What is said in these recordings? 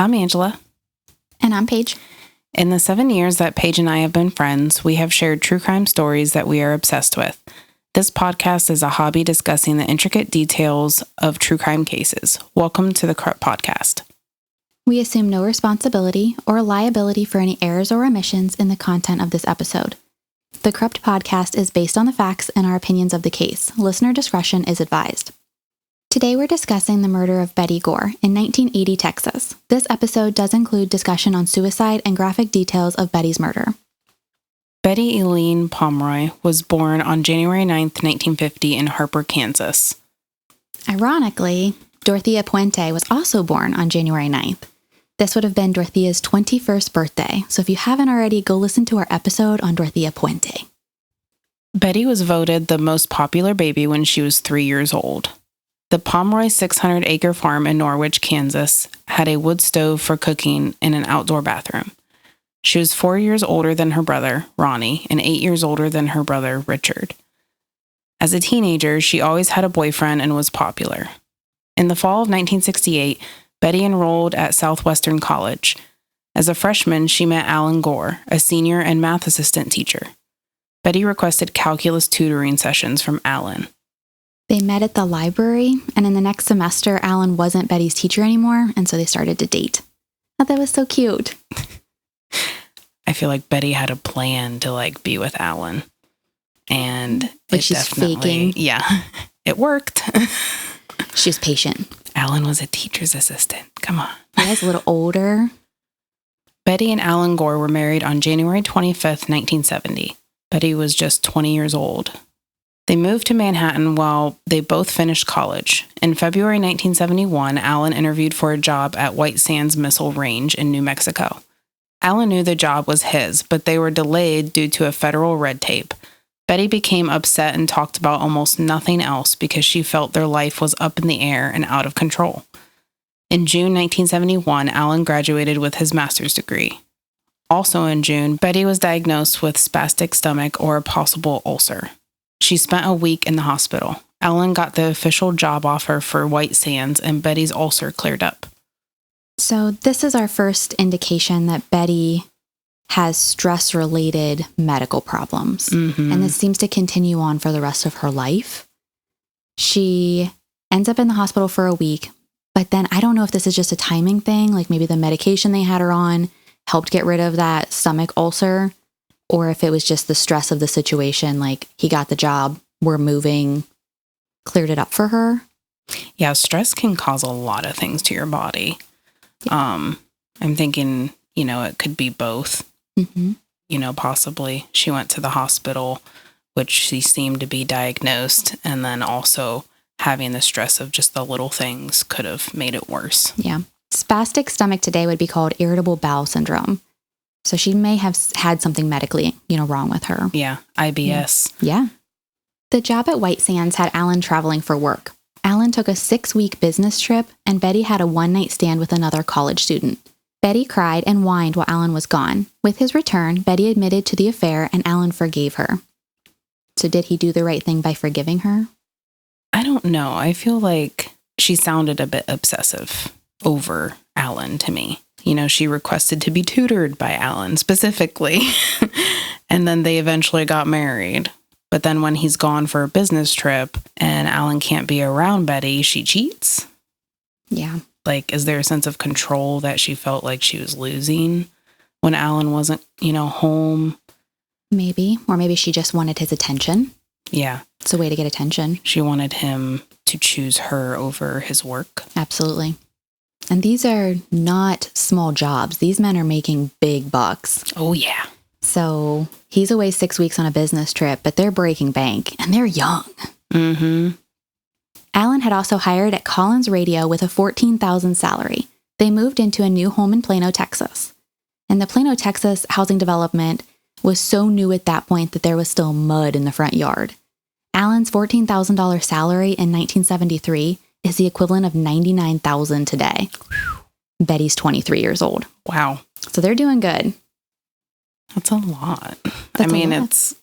I'm Angela. And I'm Paige. In the 7 years that Paige and I have been friends, we have shared true crime stories that we are obsessed with. This podcast is a hobby discussing the intricate details of true crime cases. Welcome to the corruptpod. We assume no responsibility or liability for any errors or omissions in the content of this episode. The Corrupt Podcast is based on the facts and our opinions of the case. Listener discretion is advised. Today we're discussing the murder of Betty Gore in 1980 Texas. This episode does include discussion on suicide and graphic details of Betty's murder. Betty Eileen Pomeroy was born on January 9th, 1950 in Harper, Kansas. Ironically, Dorothea Puente was also born on January 9th. This would have been Dorothea's 21st birthday, so if you haven't already, go listen to our episode on Dorothea Puente. Betty was voted the most popular baby when she was 3 years old. The Pomeroy 600-acre farm in Norwich, Kansas, had a wood stove for cooking and an outdoor bathroom. She was 4 years older than her brother, Ronnie, and 8 years older than her brother, Richard. As a teenager, she always had a boyfriend and was popular. In the fall of 1968, Betty enrolled at Southwestern College. As a freshman, she met Allan Gore, a senior and math assistant teacher. Betty requested calculus tutoring sessions from Allan. They met at the library, and in the next semester, Allan wasn't Betty's teacher anymore, and so they started to date. Oh, that was so cute. I feel like Betty had a plan to be with Allan. And like she's faking. Yeah, it worked. She was patient. Allan was a teacher's assistant. Come on. He was a little older. Betty and Allan Gore were married on January 25th, 1970. Betty was just 20 years old. They moved to Manhattan while they both finished college. In February 1971, Allan interviewed for a job at White Sands Missile Range in New Mexico. Allan knew the job was his, but they were delayed due to a federal red tape. Betty became upset and talked about almost nothing else because she felt their life was up in the air and out of control. In June 1971, Allan graduated with his master's degree. Also in June, Betty was diagnosed with spastic stomach or a possible ulcer. She spent a week in the hospital. Allan got the official job offer for White Sands, and Betty's ulcer cleared up. So this is our first indication that Betty has stress-related medical problems. Mm-hmm. And this seems to continue on for the rest of her life. She ends up in the hospital for a week, but then I don't know if this is just a timing thing, like maybe the medication they had her on helped get rid of that stomach ulcer, or if it was just the stress of the situation, like he got the job, we're moving, cleared it up for her. Yeah, stress can cause a lot of things to your body. Yeah. I'm thinking, it could be both. Mm-hmm. Possibly she went to the hospital, which she seemed to be diagnosed, and then also having the stress of just the little things could have made it worse. Yeah. Spastic stomach today would be called irritable bowel syndrome. So she may have had something medically, wrong with her. Yeah, IBS. Yeah. The job at White Sands had Allan traveling for work. Allan took a 6-week business trip, and Betty had a one-night stand with another college student. Betty cried and whined while Allan was gone. With his return, Betty admitted to the affair, and Allan forgave her. So did he do the right thing by forgiving her? I don't know. I feel like she sounded a bit obsessive over Allan to me. She requested to be tutored by Allan specifically, and then they eventually got married. But then when he's gone for a business trip and Allan can't be around Betty, she cheats. Yeah. Is there a sense of control that she felt like she was losing when Allan wasn't, home? Maybe. Or maybe she just wanted his attention. Yeah. It's a way to get attention. She wanted him to choose her over his work. Absolutely. And these are not small jobs. These men are making big bucks. Oh, yeah. So he's away 6 weeks on a business trip, but they're breaking bank, and they're young. Mm-hmm. Allan had also hired at Collins Radio with a $14,000 salary. They moved into a new home in Plano, Texas. And the Plano, Texas housing development was so new at that point that there was still mud in the front yard. Allan's $14,000 salary in 1973 is the equivalent of $99,000 today. Betty's 23 years old. Wow. So they're doing good. That's a lot. That's a lot. It's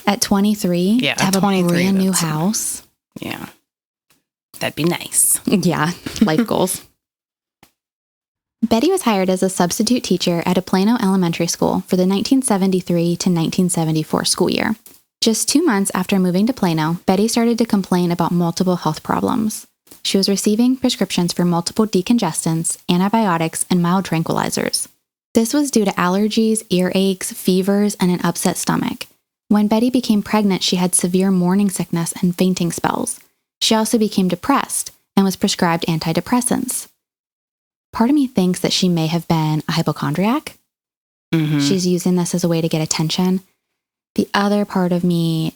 at 23 to have a brand new house. Yeah. That'd be nice. Yeah. Life goals. Betty was hired as a substitute teacher at a Plano elementary school for the 1973 to 1974 school year. Just 2 months after moving to Plano, Betty started to complain about multiple health problems. She was receiving prescriptions for multiple decongestants, antibiotics, and mild tranquilizers. This was due to allergies, earaches, fevers, and an upset stomach. When Betty became pregnant, she had severe morning sickness and fainting spells. She also became depressed and was prescribed antidepressants. Part of me thinks that she may have been a hypochondriac. Mm-hmm. She's using this as a way to get attention. The other part of me,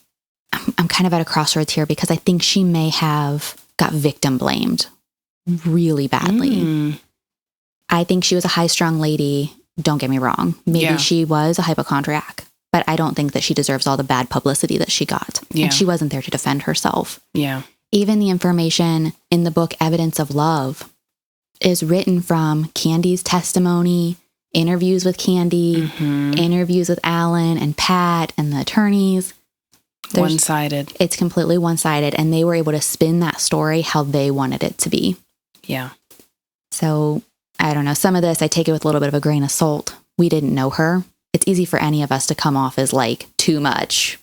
I'm kind of at a crossroads here because I think she may have got victim blamed really badly. I think she was a high-strung lady. Don't get me wrong. Maybe she was a hypochondriac, but I don't think that she deserves all the bad publicity that she got. Yeah. And she wasn't there to defend herself. Yeah. Even the information in the book Evidence of Love is written from Candy's testimony, interviews with Candy, interviews with Allan and Pat and the attorneys. One-sided. It's completely one-sided, and they were able to spin that story how they wanted it to be. Yeah. So, I don't know. Some of this, I take it with a little bit of a grain of salt. We didn't know her. It's easy for any of us to come off as like too much,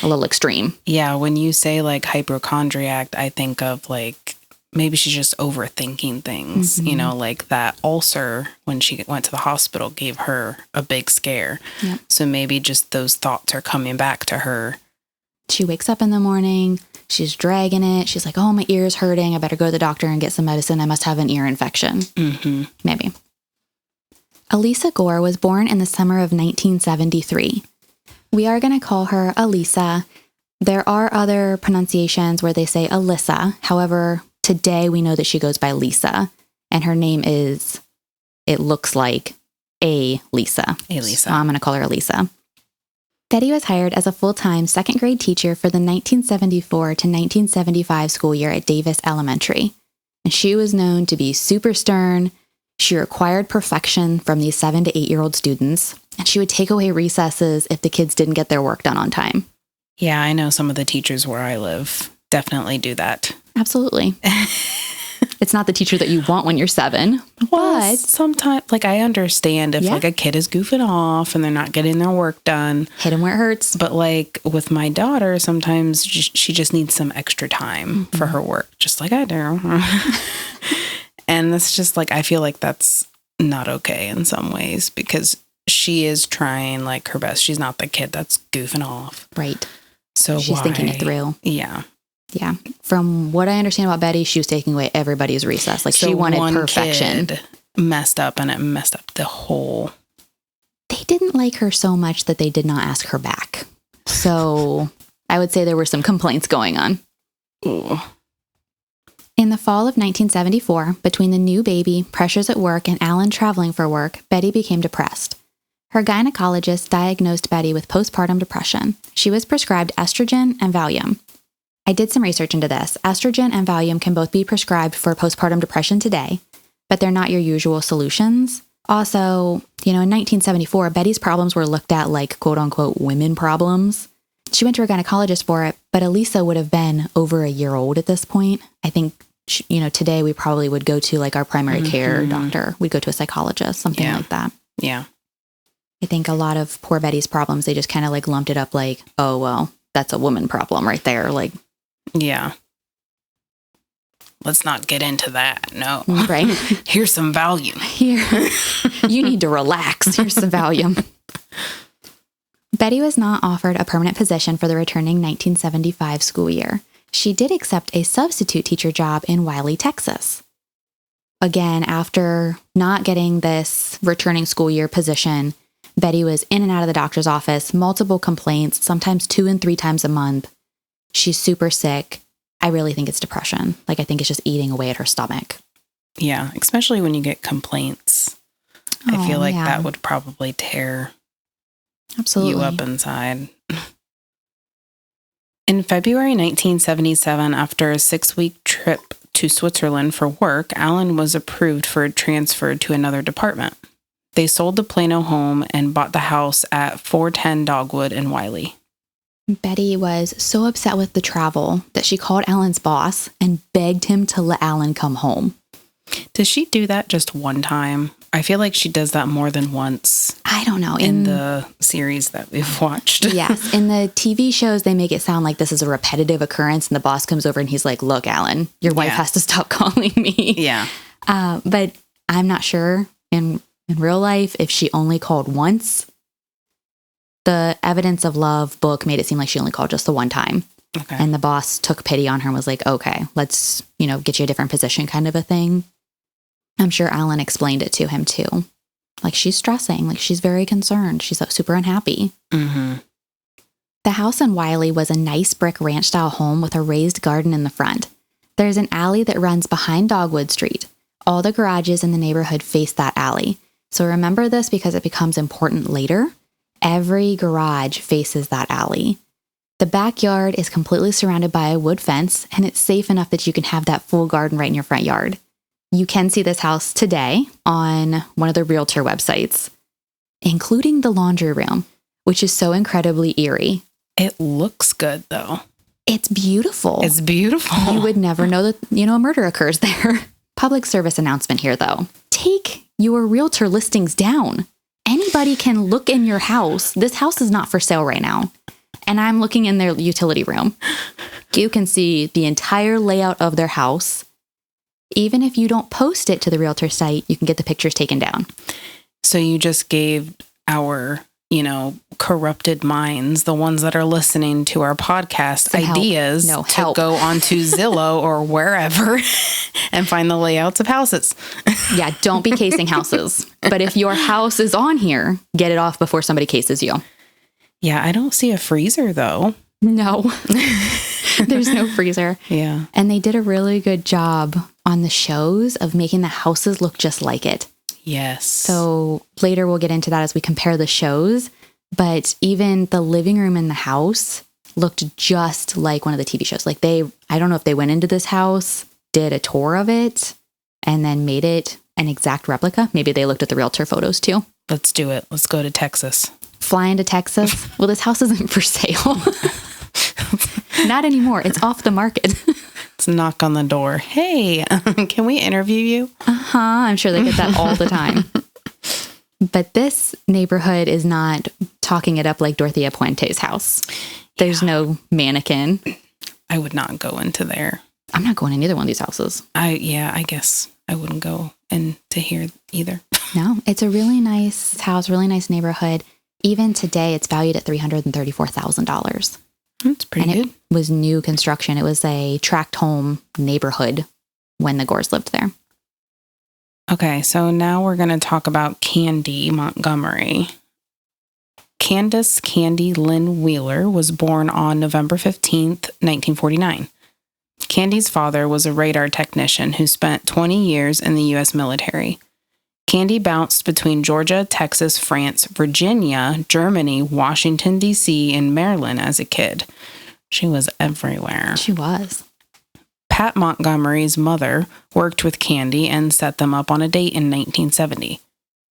a little extreme. Yeah. When you say like hypochondriac, I think of like maybe she's just overthinking things, you know, like that ulcer when she went to the hospital gave her a big scare. Yep. So maybe just those thoughts are coming back to her. She wakes up in the morning, she's dragging it. She's like, oh, my ear's hurting. I better go to the doctor and get some medicine. I must have an ear infection. Maybe. Alisa Gore was born in the summer of 1973. We are going to call her Alisa. There are other pronunciations where they say Alyssa. However, today we know that she goes by Lisa, and her name is, it looks like, A. Lisa. A. Lisa. So I'm going to call her Alisa. Betty was hired as a full-time second grade teacher for the 1974 to 1975 school year at Davis Elementary. And she was known to be super stern. She required perfection from these 7 to 8-year-old students, and she would take away recesses if the kids didn't get their work done on time. Yeah, I know some of the teachers where I live definitely do that. Absolutely. It's not the teacher that you want when you're 7, Well, but sometimes, like, I understand if like a kid is goofing off and they're not getting their work done. hit them where it hurts. But like with my daughter, sometimes she just needs some extra time for her work, just like I do. And that's just like, I feel like that's not okay in some ways because she is trying like her best. She's not the kid that's goofing off. Right. So she's thinking it through. Yeah. Yeah. From what I understand about Betty, she was taking away everybody's recess. Like, so she wanted one perfection. Kid messed up and it messed up the whole. They didn't like her so much that they did not ask her back. So I would say there were some complaints going on. Ooh. In the fall of 1974, between the new baby, pressures at work, and Allan traveling for work, Betty became depressed. Her gynecologist diagnosed Betty with postpartum depression. She was prescribed estrogen and Valium. I did some research into this. Estrogen and Valium can both be prescribed for postpartum depression today, but they're not your usual solutions. Also, in 1974, Betty's problems were looked at like quote unquote women problems. She went to her gynecologist for it, but Alisa would have been over a year old at this point. I think, today we probably would go to like our primary care doctor. We'd go to a psychologist, something like that. Yeah. I think a lot of poor Betty's problems, they just kind of like lumped it up like, oh, well, that's a woman problem right there. Like, yeah. Let's not get into that. No. Right. Here's some Valium. Here, you need to relax. Here's some Valium. Betty was not offered a permanent position for the returning 1975 school year. She did accept a substitute teacher job in Wiley, Texas. Again, after not getting this returning school year position, Betty was in and out of the doctor's office, multiple complaints, sometimes 2 and 3 times a month. She's super sick. I really think it's depression. Like, I think it's just eating away at her stomach. Yeah, especially when you get complaints. I feel like that would probably tear you up inside. In February 1977, after a 6-week trip to Switzerland for work, Allan was approved for a transfer to another department. They sold the Plano home and bought the house at 410 Dogwood in Wiley. Betty was so upset with the travel that she called Allan's boss and begged him to let Allan come home. Does she do that just one time? I feel like she does that more than once. I don't know. In the series that we've watched. Yes. In the TV shows, they make it sound like this is a repetitive occurrence, and the boss comes over and he's like, look, Allan, your wife has to stop calling me. Yeah. But I'm not sure in real life if she only called once. The Evidence of Love book made it seem like she only called just the one time. Okay. And the boss took pity on her and was like, okay, let's, get you a different position kind of a thing. I'm sure Allan explained it to him too. Like, she's stressing, like she's very concerned. She's super unhappy. Mm-hmm. The house in Wiley was a nice brick ranch style home with a raised garden in the front. There's an alley that runs behind Dogwood Street. All the garages in the neighborhood face that alley. So remember this because it becomes important later. Every garage faces that alley. The backyard is completely surrounded by a wood fence, and it's safe enough that you can have that full garden right in your front yard. You can see this house today on one of the realtor websites, including the laundry room, which is so incredibly eerie. It looks good, though. It's beautiful. It's beautiful. You would never know that, a murder occurs there. Public service announcement here, though. Take your realtor listings down. Anybody can look in your house. This house is not for sale right now. And I'm looking in their utility room. You can see the entire layout of their house. Even if you don't post it to the realtor site, you can get the pictures taken down. So you just gave our, corrupted minds, the ones that are listening to our podcast, ideas to go onto Zillow or wherever and find the layouts of houses. Yeah, don't be casing houses. But if your house is on here, get it off before somebody cases you. Yeah, I don't see a freezer, though. No, there's no freezer. Yeah. And they did a really good job on the shows of making the houses look just like it. Yes. So later we'll get into that as we compare the shows. But even the living room in the house looked just like one of the TV shows. Like I don't know if they went into this house, did a tour of it, and then made it an exact replica. Maybe they looked at the realtor photos too. Let's do it. Let's go to Texas. Fly into Texas. Well, this house isn't for sale. Not anymore. It's off the market. Let's knock on the door. Hey, can we interview you? I'm sure they get that all the time. But this neighborhood is not talking it up like Dorothea Puente's house. There's no mannequin. I would not go into there. I'm not going in either one of these houses. I guess I wouldn't go into here either. No, it's a really nice house, really nice neighborhood. Even today, it's valued at $334,000. That's pretty good. It was new construction. It was a tract home neighborhood when the Gores lived there. Okay, so now we're going to talk about Candy Montgomery. Candace Candy Lynn Wheeler was born on November 15th, 1949. Candy's father was a radar technician who spent 20 years in the U.S. military. Candy bounced between Georgia, Texas, France, Virginia, Germany, Washington, D.C., and Maryland as a kid. She was everywhere. She was. Pat Montgomery's mother worked with Candy and set them up on a date in 1970.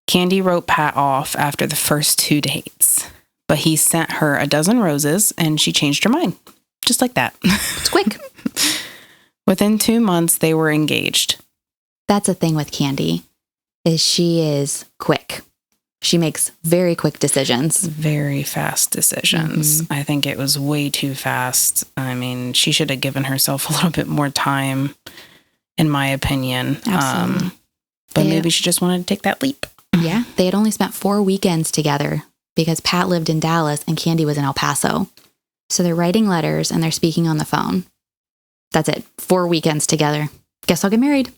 Candy wrote Pat off after the first 2 dates, but he sent her a dozen roses and she changed her mind. Just like that. It's quick. Within 2 months, they were engaged. That's a thing with Candy, is she is quick. She makes very quick decisions. Very fast decisions. Mm-hmm. I think it was way too fast. I mean, she should have given herself a little bit more time, in my opinion. Absolutely. But maybe she just wanted to take that leap. Yeah. They had only spent 4 weekends together because Pat lived in Dallas and Candy was in El Paso. So they're writing letters and they're speaking on the phone. That's it. 4 weekends together. Guess I'll get married.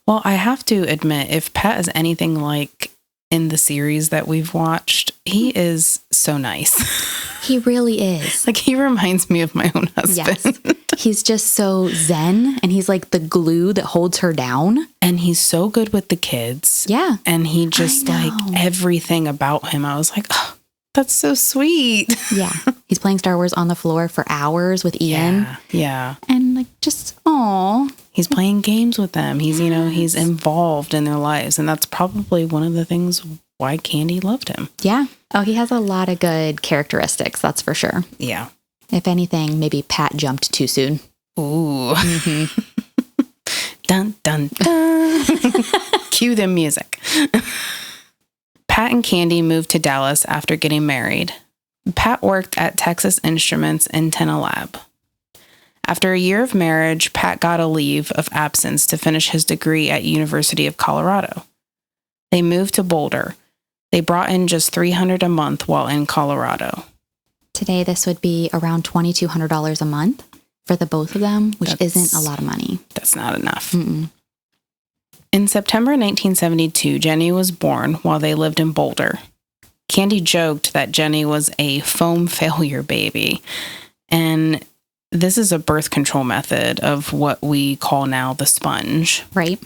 Well, I have to admit, if Pat is anything like in the series that we've watched, he is so nice. He really is. Like, he reminds me of my own husband. Yes. He's just so zen, and he's like the glue that holds her down. And he's so good with the kids. Yeah. And he just, like, everything about him, I was like, oh, that's so sweet. Yeah. He's playing Star Wars on the floor for hours with Ian. Yeah. And, like, just, aw. He's playing games with them. He's, he's involved in their lives. And that's probably one of the things why Candy loved him. Yeah. Oh, he has a lot of good characteristics, that's for sure. Yeah. If anything, maybe Pat jumped too soon. Ooh. Mm-hmm. Dun, dun, dun. Cue the music. Pat and Candy moved to Dallas after getting married. Pat worked at Texas Instruments Antenna Lab. After a year of marriage, Pat got a leave of absence to finish his degree at University of Colorado. They moved to Boulder. They brought in just $300 a month while in Colorado. Today, this would be around $2,200 a month for the both of them, which isn't a lot of money. That's not enough. Mm-mm. In September 1972, Jenny was born while they lived in Boulder. Candy joked that Jenny was a foam failure baby, and this is a birth control method of what we call now the sponge. Right.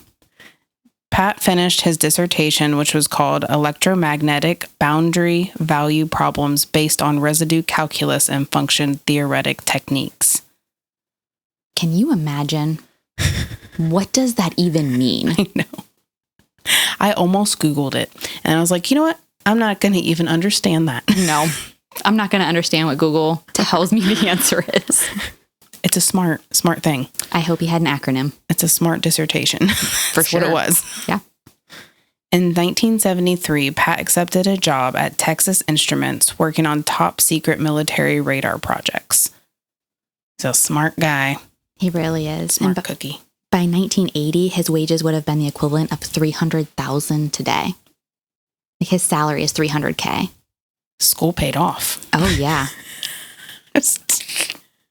Pat finished his dissertation, which was called Electromagnetic Boundary Value Problems Based on Residue Calculus and Function Theoretic Techniques. Can you imagine? What does that even mean? I know. I almost Googled it, and I was like, you know what? I'm not going to even understand that. No, I'm not going to understand what Google tells me the answer is. It's a smart thing. I hope he had an acronym. It's a smart dissertation. For That's sure. what it was. Yeah. In 1973, Pat accepted a job at Texas Instruments working on top secret military radar projects. He's a smart guy. He really is. Smart cookie. By 1980, his wages would have been the equivalent of $300,000 today. Like his salary is $300K. School paid off. Oh, yeah.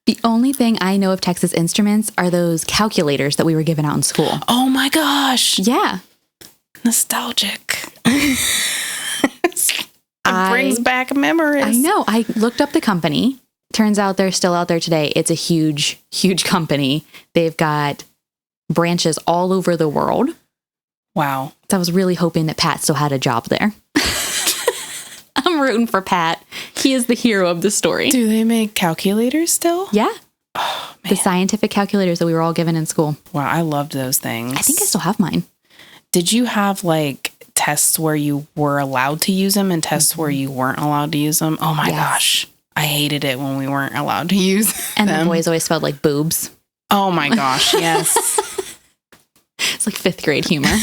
The only thing I know of Texas Instruments are those calculators that we were given out in school. Oh my gosh. Yeah. Nostalgic. It brings back memories. I know. I looked up the company. Turns out they're still out there today. It's a huge, huge company. They've got branches all over the world. Wow. So I was really hoping that Pat still had a job there. I'm rooting for Pat. He is the hero of the story. Do they make calculators still? Yeah. Oh, man. The scientific calculators that we were all given in school. Wow, I loved those things. I think I still have mine. Did you have like tests where you were allowed to use them and tests where you weren't allowed to use them? Oh my gosh. I hated it when we weren't allowed to use and them. The boys always felt like boobs. Oh my gosh, yes. It's like 5th grade humor.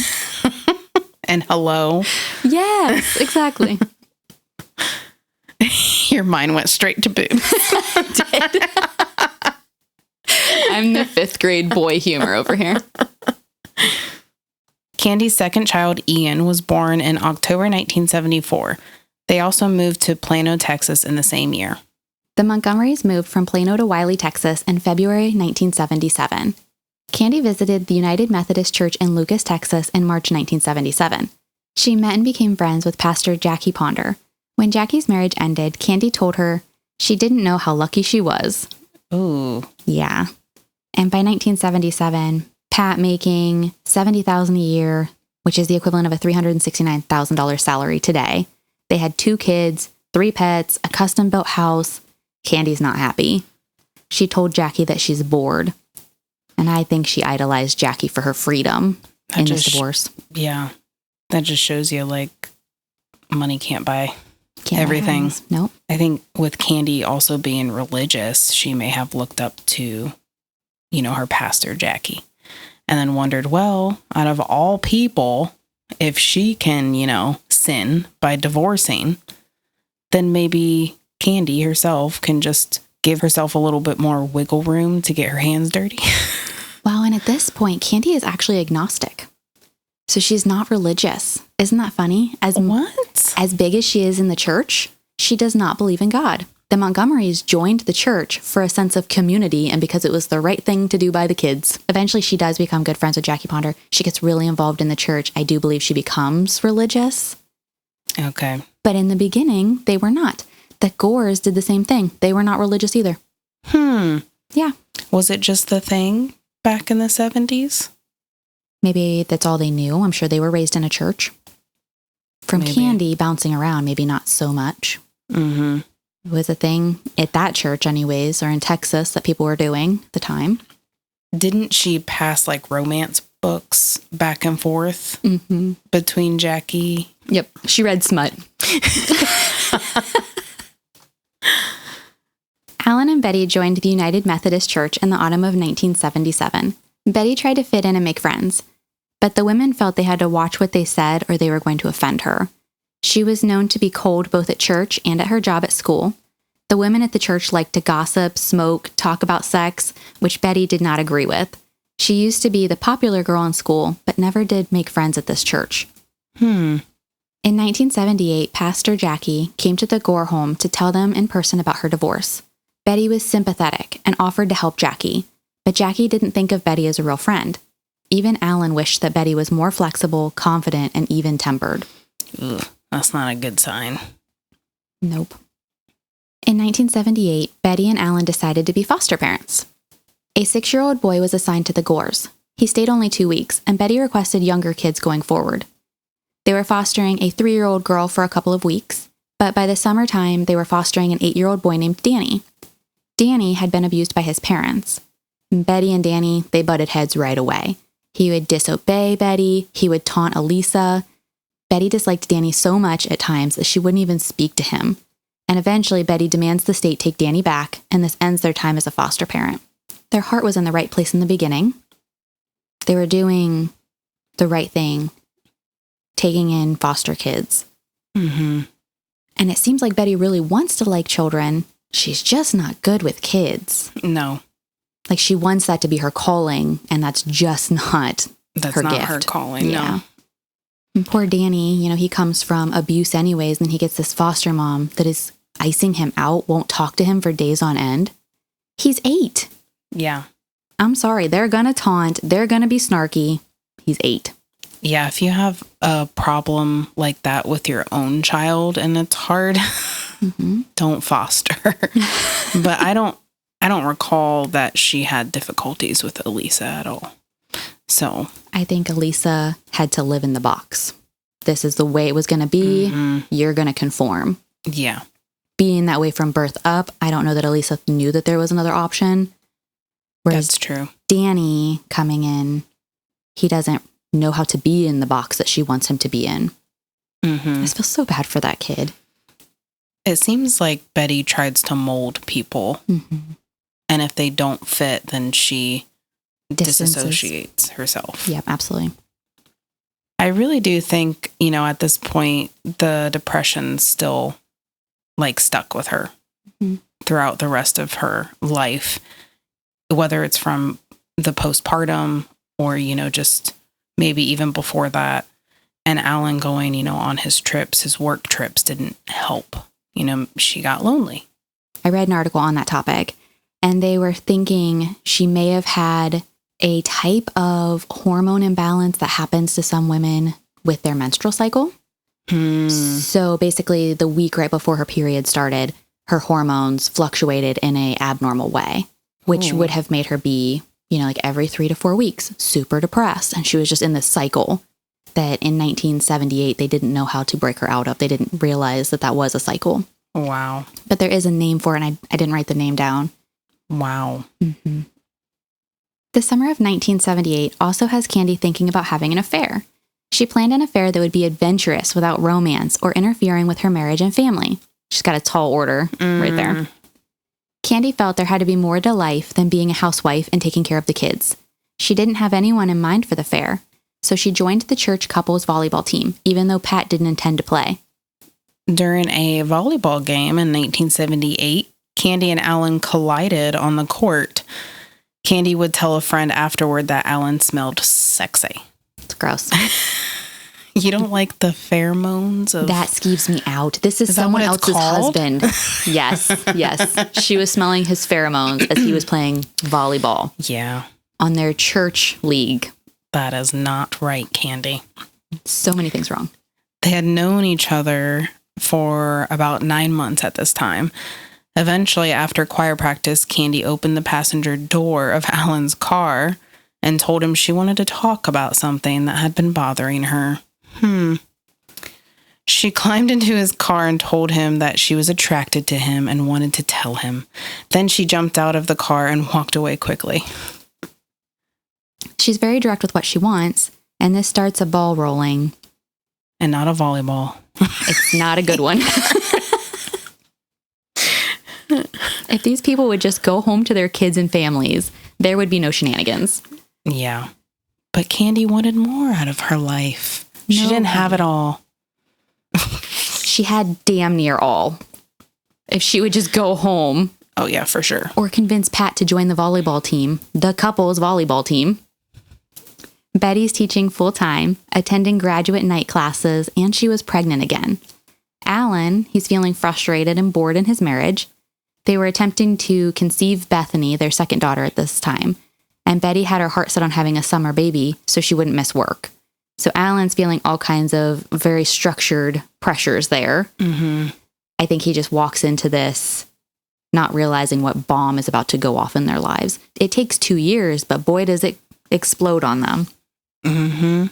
And hello. Yes, exactly. Your mind went straight to boobs. I did. I'm the 5th grade boy humor over here. Candy's second child, Ian, was born in October 1974. They also moved to Plano, Texas in the same year. The Montgomerys moved from Plano to Wiley, Texas in February 1977. Candy visited the United Methodist Church in Lucas, Texas in March 1977. She met and became friends with Pastor Jackie Ponder. When Jackie's marriage ended, Candy told her she didn't know how lucky she was. Ooh. Yeah. And by 1977, Pat making $70,000 a year, which is the equivalent of a $369,000 salary today. They had 2 kids, 3 pets, a custom-built house. Candy's not happy. She told Jackie that she's bored. And I think she idolized Jackie for her freedom in this divorce. Yeah. That just shows you, like, money can't buy everything. Nope. I think with Candy also being religious, she may have looked up to, her pastor, Jackie, and then wondered, well, out of all people, if she can, sin by divorcing, then maybe Candy herself can just give herself a little bit more wiggle room to get her hands dirty. Well, and at this point, Candy is actually agnostic. So she's not religious. Isn't that funny? What? As big as she is in the church, she does not believe in God. The Montgomerys joined the church for a sense of community and because it was the right thing to do by the kids. Eventually, she does become good friends with Jackie Ponder. She gets really involved in the church. I do believe she becomes religious. Okay. But in the beginning, they were not. The Gores did the same thing. They were not religious either. Yeah. Was it just the thing back in the 70s? Maybe that's all they knew. I'm sure they were raised in a church. From Candy bouncing around, maybe not so much. Mm-hmm. It was a thing at that church anyways, or in Texas that people were doing at the time. Didn't she pass like romance books back and forth between Jackie? Yep. She read smut. Allan and Betty joined the United Methodist Church in the autumn of 1977. Betty tried to fit in and make friends, but the women felt they had to watch what they said or they were going to offend her. She was known to be cold both at church and at her job at school. The women at the church liked to gossip, smoke, talk about sex, which Betty did not agree with. She used to be the popular girl in school, but never did make friends at this church. In 1978, Pastor Jackie came to the Gore home to tell them in person about her divorce. Betty was sympathetic and offered to help Jackie, but Jackie didn't think of Betty as a real friend. Even Allan wished that Betty was more flexible, confident, and even-tempered. Ugh, that's not a good sign. Nope. In 1978, Betty and Allan decided to be foster parents. A 6-year-old boy was assigned to the Gores. He stayed only 2 weeks, and Betty requested younger kids going forward. They were fostering a 3-year-old girl for a couple of weeks, but by the summertime, they were fostering an 8-year-old boy named Danny. Danny had been abused by his parents. Betty and Danny, they butted heads right away. He would disobey Betty. He would taunt Elisa. Betty disliked Danny so much at times that she wouldn't even speak to him. And eventually, Betty demands the state take Danny back, and this ends their time as a foster parent. Their heart was in the right place in the beginning. They were doing the right thing, taking in foster kids. And it seems like Betty really wants to like children. She's just not good with kids. No. Like, she wants that to be her calling, and that's just not her gift. Her calling, no. And poor Danny, he comes from abuse anyways, and then he gets this foster mom that is icing him out, won't talk to him for days on end. He's 8. Yeah. I'm sorry. They're going to taunt. They're going to be snarky. He's 8. Yeah, if you have a problem like that with your own child and it's hard, don't foster. But I don't recall that she had difficulties with Elisa at all. So I think Elisa had to live in the box. This is the way it was going to be. You're going to conform. Yeah. Being that way from birth up, I don't know that Elisa knew that there was another option. Whereas that's true. Danny coming in, he doesn't know how to be in the box that she wants him to be in. I feel so bad for that kid. It seems like Betty tries to mold people. And if they don't fit, then she disassociates herself. Yeah, absolutely. I really do think, at this point, the depression's still stuck with her throughout the rest of her life, whether it's from the postpartum or, just maybe even before that. And Allan going, on his trips, his work trips didn't help. She got lonely. I read an article on that topic, and they were thinking she may have had a type of hormone imbalance that happens to some women with their menstrual cycle. So basically, the week right before her period started, her hormones fluctuated in a abnormal way, which would have made her be, every 3 to 4 weeks, super depressed. And she was just in this cycle that in 1978, they didn't know how to break her out of. They didn't realize that was a cycle. Wow. But there is a name for it, and I didn't write the name down. Wow. The summer of 1978 also has Candy thinking about having an affair. She planned an affair that would be adventurous without romance or interfering with her marriage and family. She's got a tall order right there. Candy felt there had to be more to life than being a housewife and taking care of the kids. She didn't have anyone in mind for the fair, so she joined the church couples volleyball team, even though Pat didn't intend to play. During a volleyball game in 1978, Candy and Allan collided on the court. Candy would tell a friend afterward that Allan smelled sexy. It's gross. You don't like the pheromones of... That skeeves me out. This is someone else's husband. Yes. She was smelling his pheromones as he was playing volleyball. Yeah. On their church league. That is not right, Candy. So many things wrong. They had known each other for about 9 months at this time. Eventually, after choir practice, Candy opened the passenger door of Allan's car and told him she wanted to talk about something that had been bothering her. She climbed into his car and told him that she was attracted to him and wanted to tell him. Then she jumped out of the car and walked away quickly. She's very direct with what she wants, and this starts a ball rolling. And not a volleyball. It's not a good one. If these people would just go home to their kids and families, there would be no shenanigans. Yeah. But Candy wanted more out of her life. She didn't have it all. She had damn near all. If she would just go home. Oh, yeah, for sure. Or convince Pat to join the volleyball team, the couple's volleyball team. Betty's teaching full-time, attending graduate night classes, and she was pregnant again. Allan, he's feeling frustrated and bored in his marriage. They were attempting to conceive Bethany, their second daughter at this time, and Betty had her heart set on having a summer baby so she wouldn't miss work. So Allan's feeling all kinds of very structured pressures there. Mm-hmm. I think he just walks into this not realizing what bomb is about to go off in their lives. It takes 2 years, but boy, does it explode on them. Mm-hmm.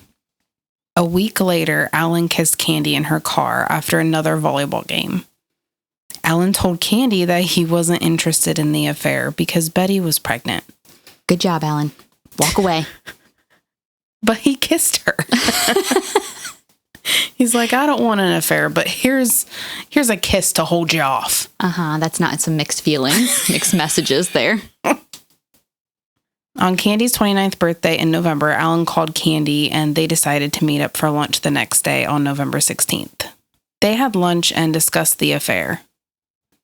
A week later, Allan kissed Candy in her car after another volleyball game. Allan told Candy that he wasn't interested in the affair because Betty was pregnant. Good job, Allan. Walk away. But he kissed her. He's like, I don't want an affair, but here's a kiss to hold you off. That's not some mixed feelings, mixed messages there. On Candy's 29th birthday in November, Allan called Candy and they decided to meet up for lunch the next day on November 16th. They had lunch and discussed the affair.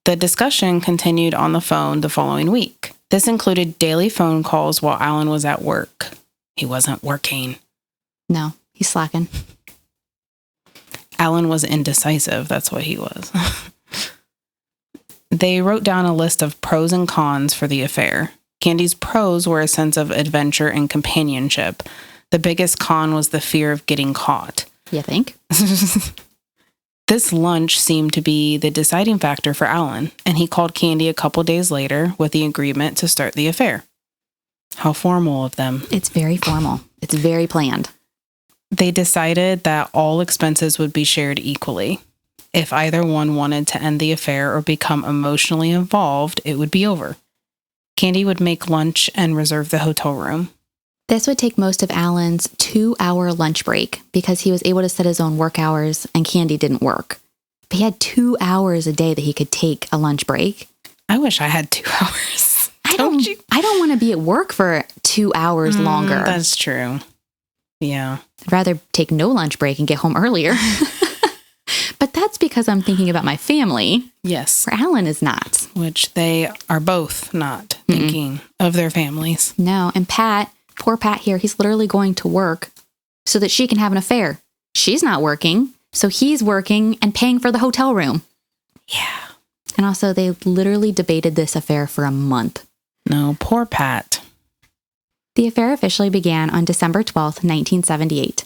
The discussion continued on the phone the following week. This included daily phone calls while Allan was at work. He wasn't working. No, he's slacking. Allan was indecisive. That's what he was. They wrote down a list of pros and cons for the affair. Candy's pros were a sense of adventure and companionship. The biggest con was the fear of getting caught. You think? This lunch seemed to be the deciding factor for Allan, and he called Candy a couple days later with the agreement to start the affair. How formal of them. It's very formal. It's very planned. They decided that all expenses would be shared equally. If either one wanted to end the affair or become emotionally involved, it would be over. Candy would make lunch and reserve the hotel room. This would take most of Allan's 2-hour lunch break because he was able to set his own work hours and Candy didn't work. But he had 2 hours a day that he could take a lunch break. I wish I had 2 hours. I don't want to be at work for 2 hours longer. That's true. Yeah. I'd rather take no lunch break and get home earlier. But that's because I'm thinking about my family. Yes. Where Allan is not. Which they are both not thinking of their families. No. And Pat, poor Pat here, he's literally going to work so that she can have an affair. She's not working, so he's working and paying for the hotel room. Yeah. And also, they literally debated this affair for a month. No, poor Pat. The affair officially began on December 12th, 1978.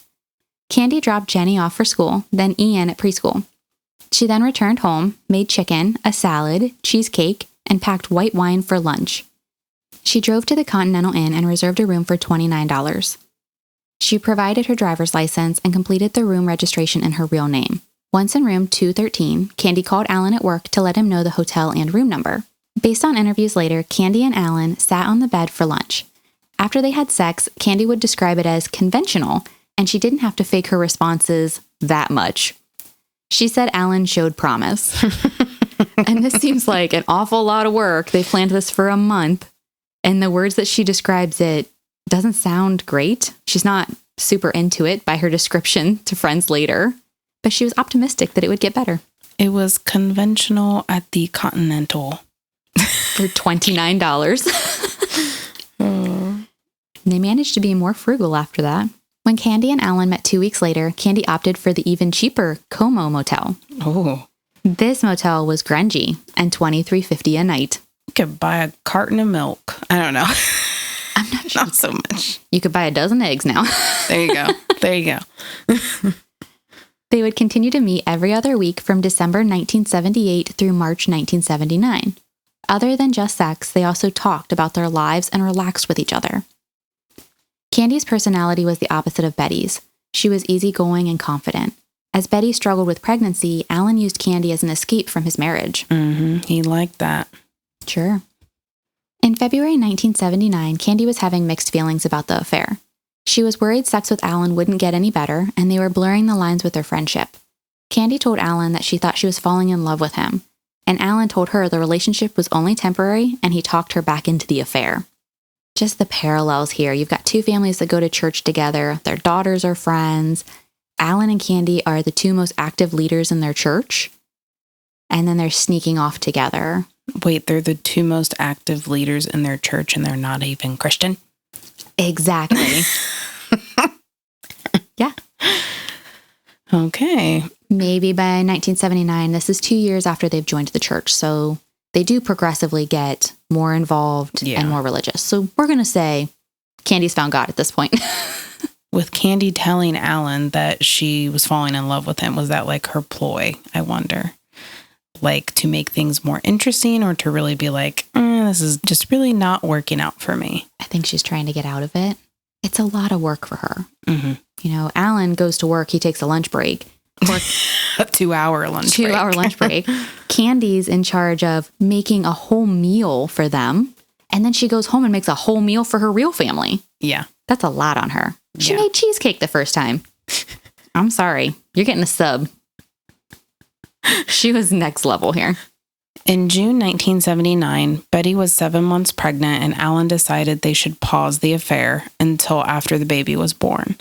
Candy dropped Jenny off for school, then Ian at preschool. She then returned home, made chicken, a salad, cheesecake, and packed white wine for lunch. She drove to the Continental Inn and reserved a room for $29. She provided her driver's license and completed the room registration in her real name. Once in room 213, Candy called Allan at work to let him know the hotel and room number. Based on interviews later, Candy and Allan sat on the bed for lunch. After they had sex, Candy would describe it as conventional, and she didn't have to fake her responses that much. She said Allan showed promise. And this seems like an awful lot of work. They planned this for a month, and the words that she describes it doesn't sound great. She's not super into it by her description to friends later, but she was optimistic that it would get better. It was conventional at the Continental. For $29. They managed to be more frugal after that. When Candy and Allan met 2 weeks later, Candy opted for the even cheaper Como Motel. Oh. This motel was grungy and $23.50 a night. You could buy a carton of milk. I don't know. I'm not sure. Not so much. You could buy a dozen eggs now. There you go. There you go. They would continue to meet every other week from December 1978 through March 1979. Other than just sex, they also talked about their lives and relaxed with each other. Candy's personality was the opposite of Betty's. She was easygoing and confident. As Betty struggled with pregnancy, Allan used Candy as an escape from his marriage. He liked that. Sure. In February 1979, Candy was having mixed feelings about the affair. She was worried sex with Allan wouldn't get any better, and they were blurring the lines with their friendship. Candy told Allan that she thought she was falling in love with him, and Allan told her the relationship was only temporary, and he talked her back into the affair. Just the parallels here. You've got two families that go to church together. Their daughters are friends. Allan and Candy are the two most active leaders in their church. And then they're sneaking off together. Wait, they're the two most active leaders in their church and they're not even Christian? Exactly. Yeah. Okay. Maybe by 1979, this is 2 years after they've joined the church. So they do progressively get more involved and more religious. So we're going to say Candy's found God at this point. With Candy telling Allan that she was falling in love with him, was that like her ploy, I wonder? Like to make things more interesting or to really be like, this is just really not working out for me? I think she's trying to get out of it. It's a lot of work for her. Mm-hmm. You know, Allan goes to work. He takes a lunch break. A 2-hour lunch break. 2-hour lunch break. Candy's in charge of making a whole meal for them. And then she goes home and makes a whole meal for her real family. Yeah. That's a lot on her. She made cheesecake the first time. I'm sorry. You're getting a sub. She was next level here. In June 1979, Betty was 7 months pregnant and Allan decided they should pause the affair until after the baby was born.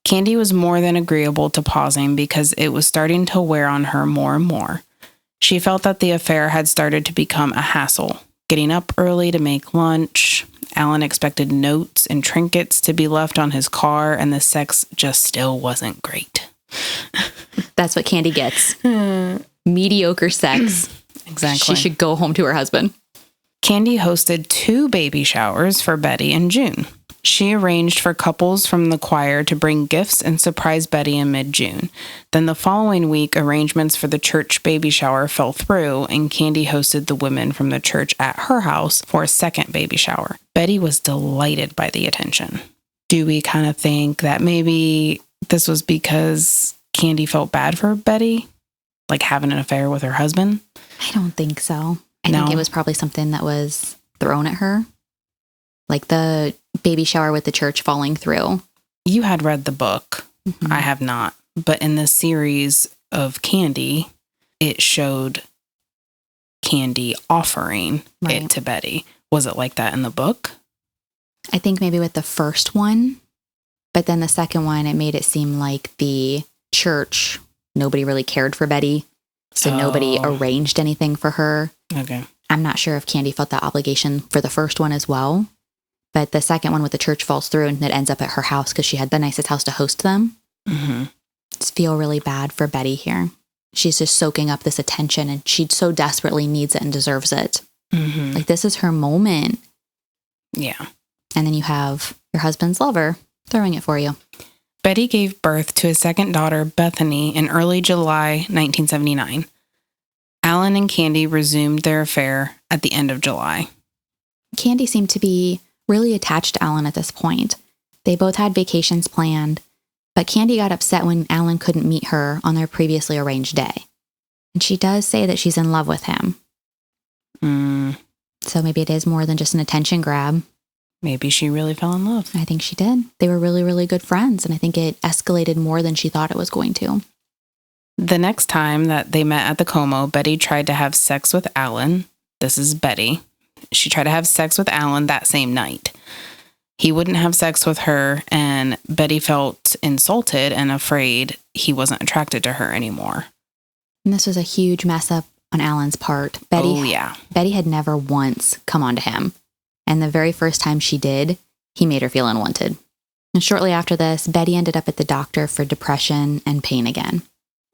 Candy was more than agreeable to pausing because it was starting to wear on her more and more. She felt that the affair had started to become a hassle. Getting up early to make lunch, Allan expected notes and trinkets to be left on his car, and the sex just still wasn't great. That's what Candy gets. Mediocre sex. Exactly. She should go home to her husband. Candy hosted 2 baby showers for Betty in June. She arranged for couples from the choir to bring gifts and surprise Betty in mid-June. Then the following week, arrangements for the church baby shower fell through, and Candy hosted the women from the church at her house for a second baby shower. Betty was delighted by the attention. Do we kind of think that maybe this was because Candy felt bad for Betty? Like having an affair with her husband? I don't think so. I think it was probably something that was thrown at her. Like the baby shower with the church falling through. You had read the book. Mm-hmm. I have not. But in the series of Candy, it showed Candy offering it to Betty. Was it like that in the book? I think maybe with the first one. But then the second one, it made it seem like the church, nobody really cared for Betty. So nobody arranged anything for her. Okay. I'm not sure if Candy felt that obligation for the first one as well. But the second one with the church falls through and it ends up at her house because she had the nicest house to host them. Mm-hmm. Just feel really bad for Betty here. She's just soaking up this attention and she so desperately needs it and deserves it. Mm-hmm. Like this is her moment. Yeah. And then you have your husband's lover throwing it for you. Betty gave birth to a second daughter, Bethany, in early July 1979. Allan and Candy resumed their affair at the end of July. Candy seemed to be really attached to Allan at this point. They both had vacations planned, but Candy got upset when Allan couldn't meet her on their previously arranged day. And she does say that she's in love with him. So maybe it is more than just an attention grab. Maybe she really fell in love. I think she did. They were really, really good friends, and I think it escalated more than she thought it was going to. The next time that they met at the Como, Betty tried to have sex with Allan. This is Betty. She tried to have sex with Allan that same night. He wouldn't have sex with her, and Betty felt insulted and afraid he wasn't attracted to her anymore. And this was a huge mess up on Allan's part. Betty had never once come on to him. And the very first time she did, he made her feel unwanted. And shortly after this, Betty ended up at the doctor for depression and pain again.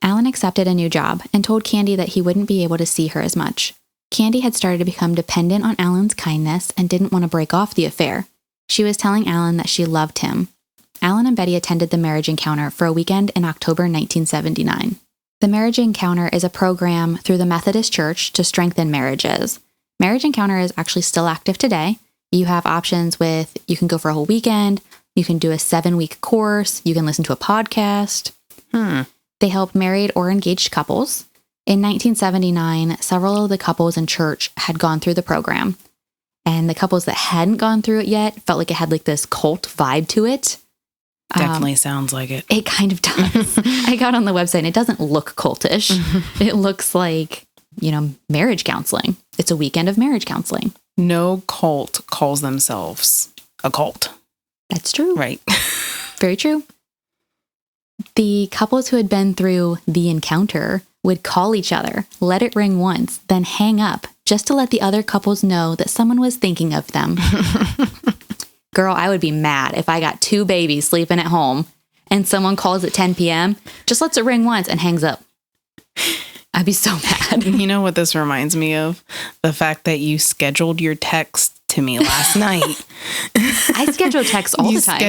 Allan accepted a new job and told Candy that he wouldn't be able to see her as much. Candy had started to become dependent on Allan's kindness and didn't want to break off the affair. She was telling Allan that she loved him. Allan and Betty attended the Marriage Encounter for a weekend in October 1979. The Marriage Encounter is a program through the Methodist Church to strengthen marriages. Marriage Encounter is actually still active today. You have options with, you can go for a whole weekend, you can do a 7-week course, you can listen to a podcast. They help married or engaged couples. In 1979, several of the couples in church had gone through the program. And the couples that hadn't gone through it yet felt like it had like this cult vibe to it. Definitely sounds like it. It kind of does. I got on the website and it doesn't look cultish. It looks like, marriage counseling. It's a weekend of marriage counseling. No cult calls themselves a cult. That's true. Right. Very true. The couples who had been through the encounter would call each other, let it ring once, then hang up, just to let the other couples know that someone was thinking of them. Girl, I would be mad if I got 2 babies sleeping at home and someone calls at 10 p.m., just lets it ring once and hangs up. I'd be so mad. You know what this reminds me of? The fact that you scheduled your text to me last night. I schedule texts all the time.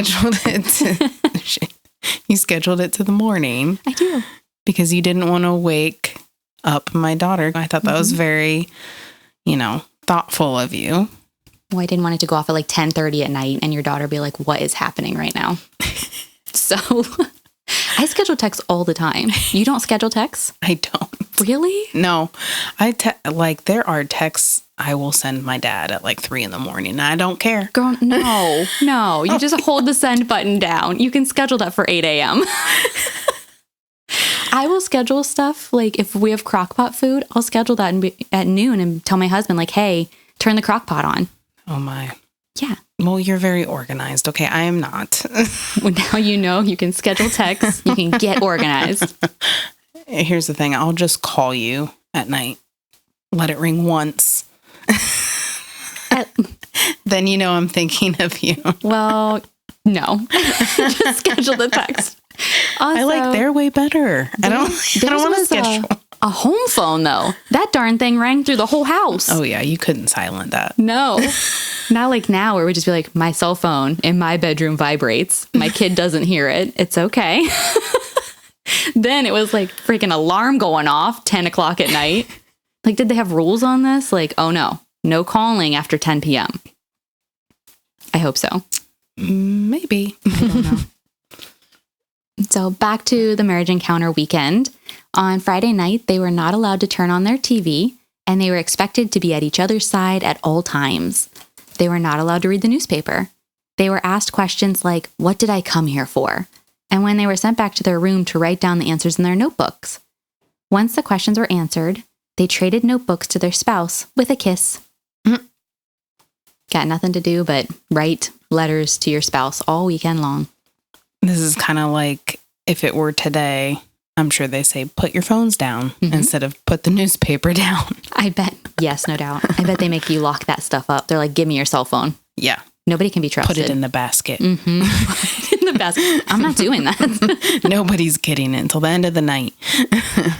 You scheduled it to the morning. I do. Because you didn't want to wake up my daughter. I thought that was very, thoughtful of you. Well, I didn't want it to go off at like 10:30 at night and your daughter be like, what is happening right now? So I schedule texts all the time. You don't schedule texts? I don't. Really? No. There are texts I will send my dad at like 3 a.m. I don't care. Girl, no. You just hold the send button down. You can schedule that for 8 a.m. I will schedule stuff, like if we have crockpot food, I'll schedule that at noon and tell my husband, like, hey, turn the crockpot on. Oh, my. Yeah. Well, you're very organized. Okay, I am not. Well, now you can schedule texts. You can get organized. Here's the thing. I'll just call you at night. Let it ring once. Then I'm thinking of you. Well, no. Just schedule the text. Also, I like their way better. I don't want to schedule. A home phone, though. That darn thing rang through the whole house. Oh, yeah. You couldn't silent that. No. Not like now where we just be like, my cell phone in my bedroom vibrates. My kid doesn't hear it. It's okay. Then it was like freaking alarm going off 10 o'clock at night. Like, did they have rules on this? Like, oh, no calling after 10 p.m. I hope so. Maybe. I don't know. So back to the marriage encounter weekend. On Friday night, they were not allowed to turn on their TV, and they were expected to be at each other's side at all times. They were not allowed to read the newspaper. They were asked questions like, what did I come here for? And when they were sent back to their room to write down the answers in their notebooks. Once the questions were answered, they traded notebooks to their spouse with a kiss. Got nothing to do but write letters to your spouse all weekend long. This is kind of like if it were today, I'm sure they say, put your phones down instead of put the newspaper down. I bet. Yes, no doubt. I bet they make you lock that stuff up. They're like, give me your cell phone. Yeah. Nobody can be trusted. Put it in the basket. Mm-hmm. Put it in the basket. I'm not doing that. Nobody's getting it until the end of the night.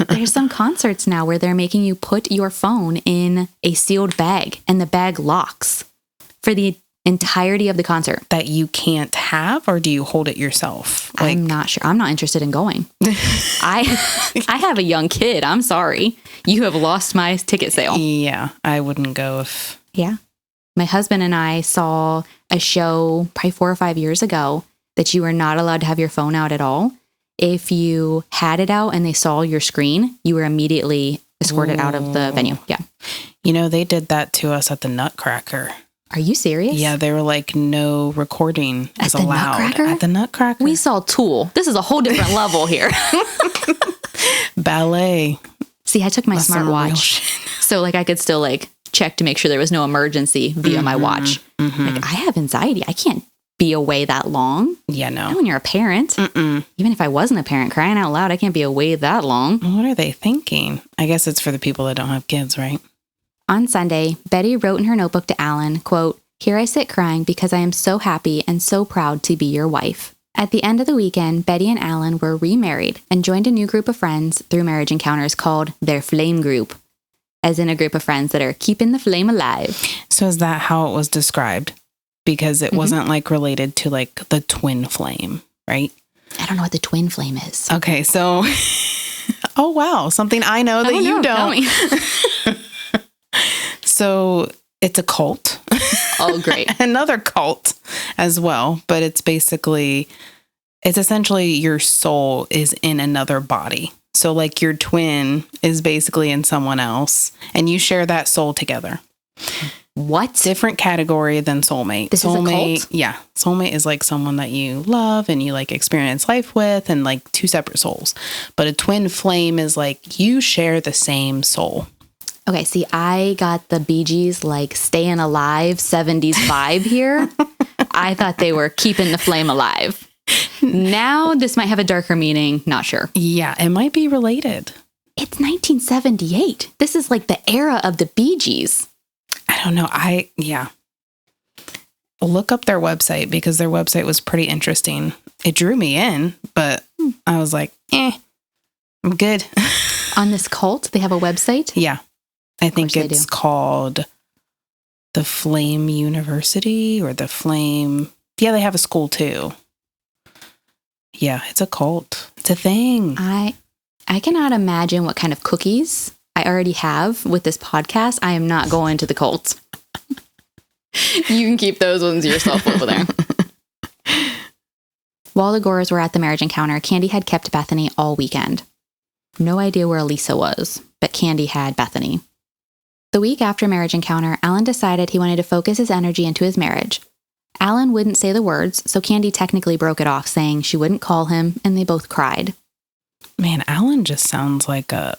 There's some concerts now where they're making you put your phone in a sealed bag and the bag locks for the entirety of the concert. That you can't have, or do you hold it yourself? I'm not sure. I'm not interested in going. I have a young kid. I'm sorry. You have lost my ticket sale. Yeah, I wouldn't go if... Yeah. My husband and I saw a show probably 4 or 5 years ago that you were not allowed to have your phone out at all. If you had it out and they saw your screen, you were immediately escorted out of the venue. Yeah. They did that to us at the Nutcracker. Are you serious? Yeah, they were like, no recording is allowed. Nutcracker? At the Nutcracker? We saw Tool. This is a whole different level here. Ballet. See, I took my smartwatch. So I could still check to make sure there was no emergency via my watch. Mm-hmm. I have anxiety. I can't be away that long. Yeah, no. Not when you're a parent. Mm-mm. Even if I wasn't a parent, crying out loud, I can't be away that long. What are they thinking? I guess it's for the people that don't have kids, right? On Sunday, Betty wrote in her notebook to Allan, quote, "Here I sit crying because I am so happy and so proud to be your wife." At the end of the weekend, Betty and Allan were remarried and joined a new group of friends through marriage encounters called their Flame Group, as in a group of friends that are keeping the flame alive. So is that how it was described? Because it wasn't related to the twin flame, right? I don't know what the twin flame is. Okay, so, oh wow, something I know that you don't. Tell me. So it's a cult. Oh, great. Another cult as well. But it's essentially your soul is in another body. So your twin is basically in someone else and you share that soul together. What? Different category than soulmate. This soulmate, is a cult? Yeah. Soulmate is someone that you love and you experience life with and two separate souls. But a twin flame is you share the same soul. Okay, see, I got the Bee Gees, Staying Alive 70s vibe here. I thought they were keeping the flame alive. Now this might have a darker meaning. Not sure. Yeah, it might be related. It's 1978. This is like the era of the Bee Gees. I don't know. Yeah. Look up their website because their website was pretty interesting. It drew me in, but I was like, I'm good. On this cult, they have a website? Yeah. I think it's called the Flame University or the Flame. Yeah, they have a school too. Yeah, it's a cult. It's a thing. I cannot imagine what kind of cookies I already have with this podcast. I am not going to the cult. You can keep those ones yourself over there. While the Gores were at the marriage encounter, Candy had kept Bethany all weekend. No idea where Lisa was, but Candy had Bethany. The week after marriage encounter, Allan decided he wanted to focus his energy into his marriage. Allan wouldn't say the words, so Candy technically broke it off, saying she wouldn't call him, and they both cried. Man, Allan just sounds like a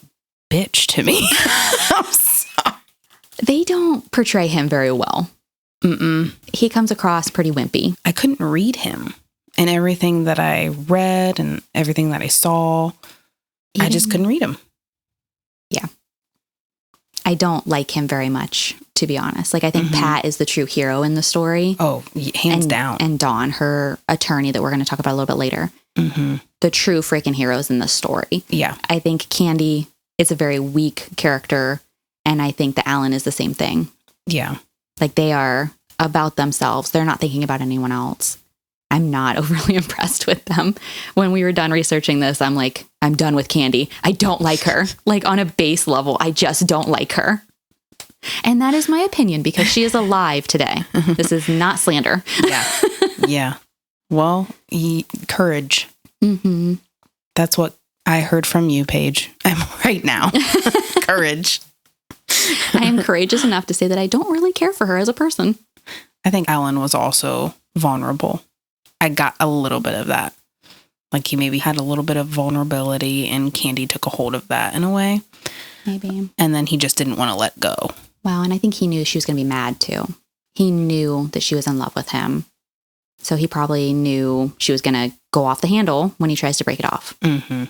bitch to me. I'm sorry. They don't portray him very well. He comes across pretty wimpy. I couldn't read him. And everything that I read and everything that I saw, I just couldn't read him. Yeah. I don't like him very much, to be honest. Like, I think Pat is the true hero in the story. Oh, hands down. And Dawn, her attorney that we're going to talk about a little bit later. The true freaking heroes in this story. Yeah. I think Candy is a very weak character, and I think that Allan is the same thing. Yeah. Like, they are about themselves. They're not thinking about anyone else. I'm not overly impressed with them. When we were done researching this, I'm like, I'm done with Candy. I don't like her. Like, on a base level, I just don't like her. And that is my opinion because she is alive today. This is not slander. Yeah. Yeah. Well, courage. That's what I heard from you, Paige. I'm right now. Courage. I am courageous enough to say that I don't really care for her as a person. I think Allan was also vulnerable. I got a little bit of that. Like, he maybe had a little bit of vulnerability and Candy took a hold of that in a way. Maybe. And then he just didn't want to let go. Wow. And I think he knew she was going to be mad too. He knew that she was in love with him. So he probably knew she was going to go off the handle when he tries to break it off. Yeah.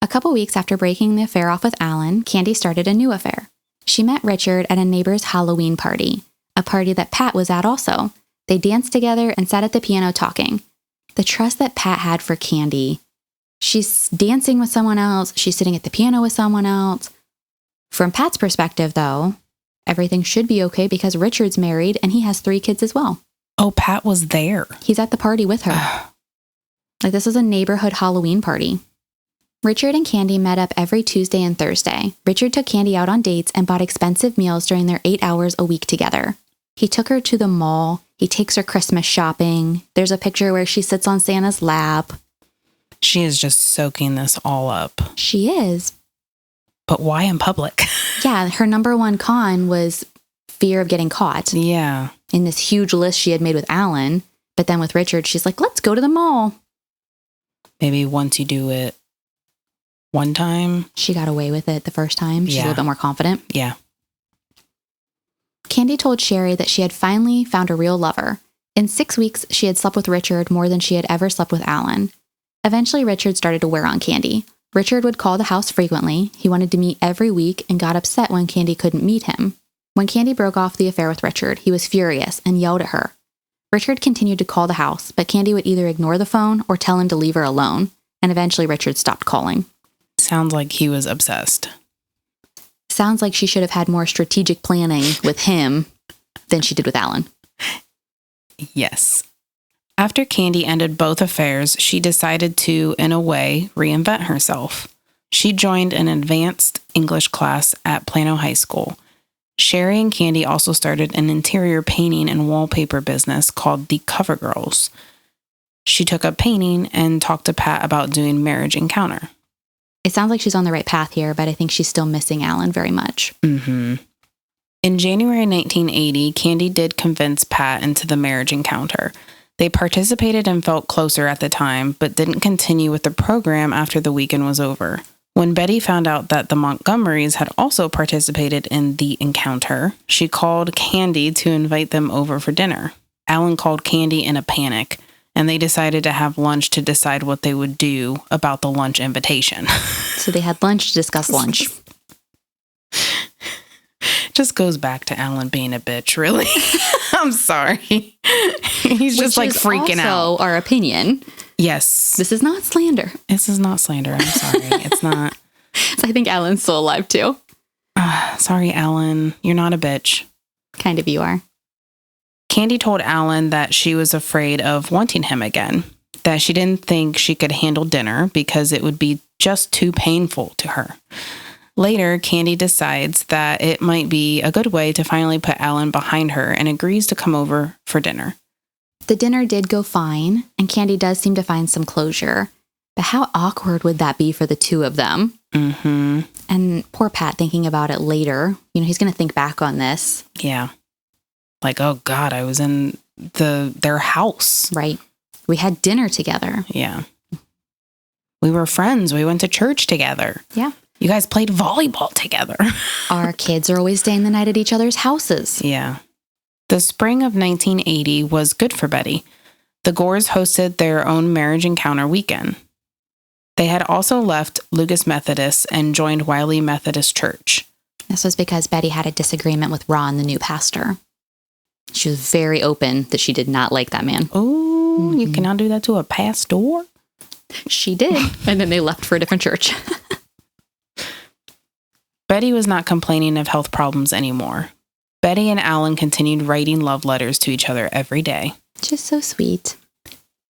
A couple weeks after breaking the affair off with Allan, Candy started a new affair. She met Richard at a neighbor's Halloween party, a party that Pat was at also. They danced together and sat at the piano talking. The trust that Pat had for Candy. She's dancing with someone else. She's sitting at the piano with someone else. From Pat's perspective, though, everything should be okay because Richard's married and he has 3 kids as well. Oh, Pat was there. He's at the party with her. Like, this is a neighborhood Halloween party. Richard and Candy met up every Tuesday and Thursday. Richard took Candy out on dates and bought expensive meals during their 8 hours a week together. He took her to the mall. He takes her Christmas shopping. There's a picture where she sits on Santa's lap. She is just soaking this all up. She is. But why in public? Yeah, her number one con was fear of getting caught. Yeah. In this huge list she had made with Allan. But then with Richard, she's like, let's go to the mall. Maybe once you do it one time. She got away with it the first time. She's a little bit more confident. Yeah. Candy told Sherry that she had finally found a real lover. In 6 weeks, she had slept with Richard more than she had ever slept with Allan. Eventually, Richard started to wear on Candy. Richard would call the house frequently. He wanted to meet every week and got upset when Candy couldn't meet him. When Candy broke off the affair with Richard, he was furious and yelled at her. Richard continued to call the house, but Candy would either ignore the phone or tell him to leave her alone. And eventually, Richard stopped calling. Sounds like he was obsessed. Sounds like she should have had more strategic planning with him than she did with Allan. Yes. After Candy ended both affairs, she decided to, in a way, reinvent herself. She joined an advanced English class at Plano High School. Sherry and Candy also started an interior painting and wallpaper business called the Cover Girls. She took up painting and talked to Pat about doing Marriage Encounter. It sounds like she's on the right path here, but I think she's still missing Allan very much. In January 1980, Candy did convince Pat into the Marriage Encounter. They participated and felt closer at the time, but didn't continue with the program after the weekend was over. When Betty found out that the Montgomerys had also participated in the encounter, she called Candy to invite them over for dinner. Allan called Candy in a panic, and they decided to have lunch to decide what they would do about the lunch invitation. So they had lunch to discuss lunch. Just goes back to Allan being a bitch, really. I'm sorry. He's just like freaking out. Also our opinion. Yes. This is not slander. This is not slander. I'm sorry. It's not. So I think Allan's still alive too. Sorry, Allan. You're not a bitch. Kind of you are. Candy told Allan that she was afraid of wanting him again, that she didn't think she could handle dinner because it would be just too painful to her. Later, Candy decides that it might be a good way to finally put Allan behind her and agrees to come over for dinner. The dinner did go fine, and Candy does seem to find some closure. But how awkward would that be for the two of them? Mm-hmm. And poor Pat thinking about it later. You know, he's going to think back on this. Yeah. Like, oh God, I was in their house. Right. We had dinner together. Yeah. We were friends. We went to church together. Yeah. You guys played volleyball together. Our kids are always staying the night at each other's houses. Yeah. The spring of 1980 was good for Betty. The Gores hosted their own marriage encounter weekend. They had also left Lucas Methodist and joined Wiley Methodist Church. This was because Betty had a disagreement with Ron, the new pastor. She was very open that she did not like that man. Oh, You cannot do that to a pastor? She did. And then they left for a different church. Betty was not complaining of health problems anymore. Betty and Allan continued writing love letters to each other every day. Just so sweet.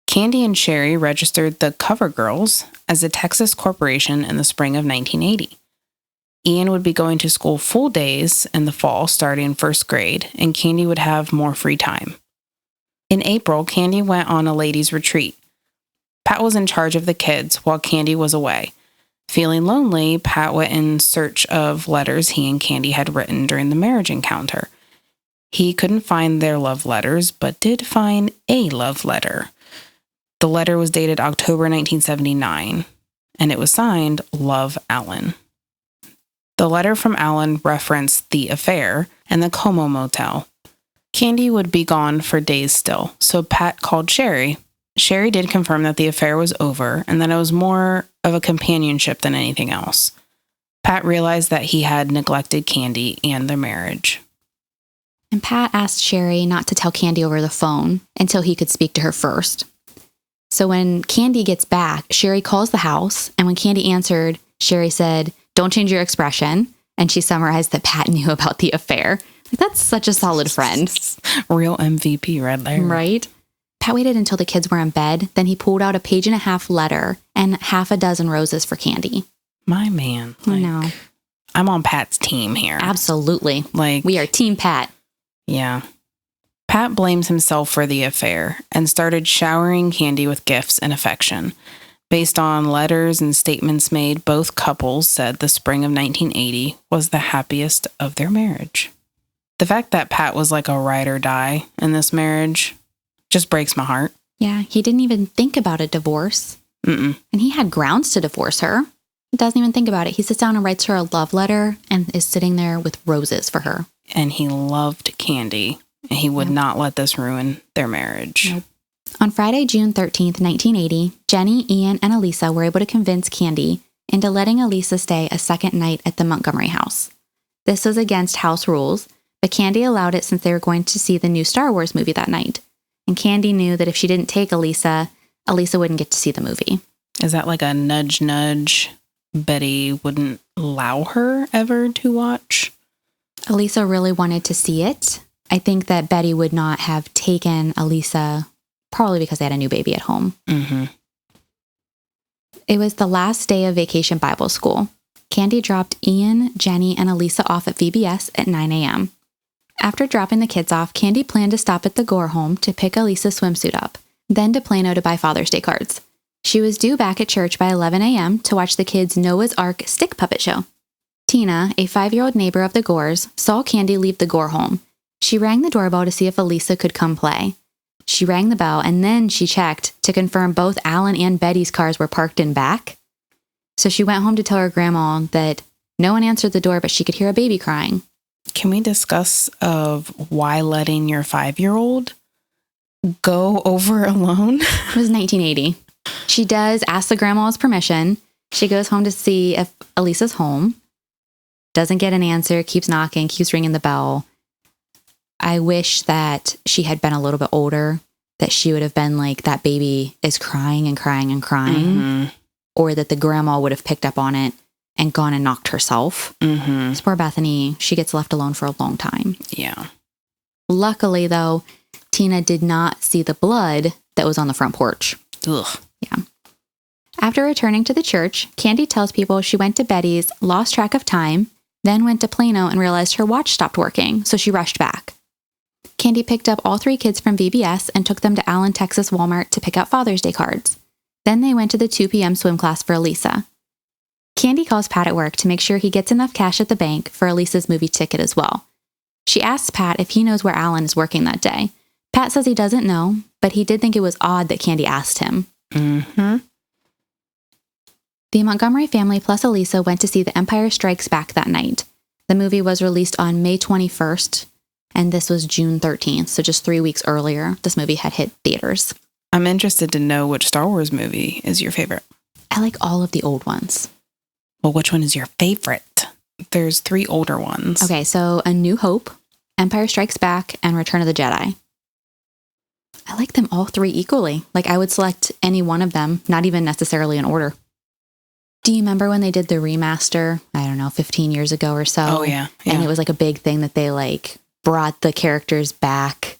Candy and Sherry registered the Cover Girls as a Texas corporation in the spring of 1980. Ian would be going to school full days in the fall, starting first grade, and Candy would have more free time. In April, Candy went on a ladies' retreat. Pat was in charge of the kids while Candy was away. Feeling lonely, Pat went in search of letters he and Candy had written during the marriage encounter. He couldn't find their love letters, but did find a love letter. The letter was dated October 1979, and it was signed, Love, Allan. The letter from Allan referenced the affair and the Como Motel. Candy would be gone for days still, so Pat called Sherry. Sherry did confirm that the affair was over and that it was more of a companionship than anything else. Pat realized that he had neglected Candy and their marriage. And Pat asked Sherry not to tell Candy over the phone until he could speak to her first. So when Candy gets back, Sherry calls the house, and when Candy answered, Sherry said, "Don't change your expression," and she summarized that Pat knew about the affair. That's such a solid friend. Real MVP right there. Right? Pat waited until the kids were in bed, then he pulled out a 1.5-page letter and 6 roses for Candy. My man. I know. I'm on Pat's team here. Absolutely. Like, we are Team Pat. Yeah. Pat blames himself for the affair and started showering Candy with gifts and affection. Based on letters and statements made, both couples said the spring of 1980 was the happiest of their marriage. The fact that Pat was like a ride or die in this marriage just breaks my heart. Yeah, he didn't even think about a divorce. Mm-mm. And he had grounds to divorce her. He doesn't even think about it. He sits down and writes her a love letter and is sitting there with roses for her. And he loved Candy, and he would not let this ruin their marriage. Nope. On Friday, June 13th, 1980, Jenny, Ian, and Elisa were able to convince Candy into letting Elisa stay a second night at the Montgomery house. This was against house rules, but Candy allowed it since they were going to see the new Star Wars movie that night. And Candy knew that if she didn't take Elisa, Elisa wouldn't get to see the movie. Is that like a nudge, nudge? Betty wouldn't allow her ever to watch? Elisa really wanted to see it. I think that Betty would not have taken Elisa, probably because they had a new baby at home. Mm-hmm. It was the last day of Vacation Bible School. Candy dropped Ian, Jenny, and Elisa off at VBS at 9 a.m. After dropping the kids off, Candy planned to stop at the Gore home to pick Elisa's swimsuit up, then to Plano to buy Father's Day cards. She was due back at church by 11 a.m. to watch the kids' Noah's Ark stick puppet show. Tina, a 5-year-old neighbor of the Gores, saw Candy leave the Gore home. She rang the doorbell to see if Elisa could come play. She rang the bell, and then she checked to confirm both Allan and Betty's cars were parked in back. So she went home to tell her grandma that no one answered the door, but she could hear a baby crying. Can we discuss of why letting your 5-year-old go over alone? It was 1980. She does ask the grandma's permission. She goes home to see if Elisa's home. Doesn't get an answer, keeps knocking, keeps ringing the bell. I wish that she had been a little bit older, that she would have been like, that baby is crying and crying and crying. Mm-hmm. Or that the grandma would have picked up on it and gone and knocked herself. Mm-hmm. This poor Bethany, she gets left alone for a long time. Yeah. Luckily, though, Tina did not see the blood that was on the front porch. Ugh. Yeah. After returning to the church, Candy tells people she went to Betty's, lost track of time, then went to Plano and realized her watch stopped working, so she rushed back. Candy picked up all 3 kids from VBS and took them to Allen, Texas Walmart to pick out Father's Day cards. Then they went to the 2 p.m. swim class for Elisa. Candy calls Pat at work to make sure he gets enough cash at the bank for Elisa's movie ticket as well. She asks Pat if he knows where Allan is working that day. Pat says he doesn't know, but he did think it was odd that Candy asked him. Mm-hmm. The Montgomery family plus Elisa went to see The Empire Strikes Back that night. The movie was released on May 21st, and this was June 13th, so just 3 weeks earlier, this movie had hit theaters. I'm interested to know which Star Wars movie is your favorite. I like all of the old ones. Well, which one is your favorite? There's 3 older ones. Okay, so A New Hope, Empire Strikes Back, and Return of the Jedi. I like them all 3 equally. Like, I would select any one of them, not even necessarily in order. Do you remember when they did the remaster, I don't know, 15 years ago or so? Oh, yeah. And it was like a big thing that they like brought the characters back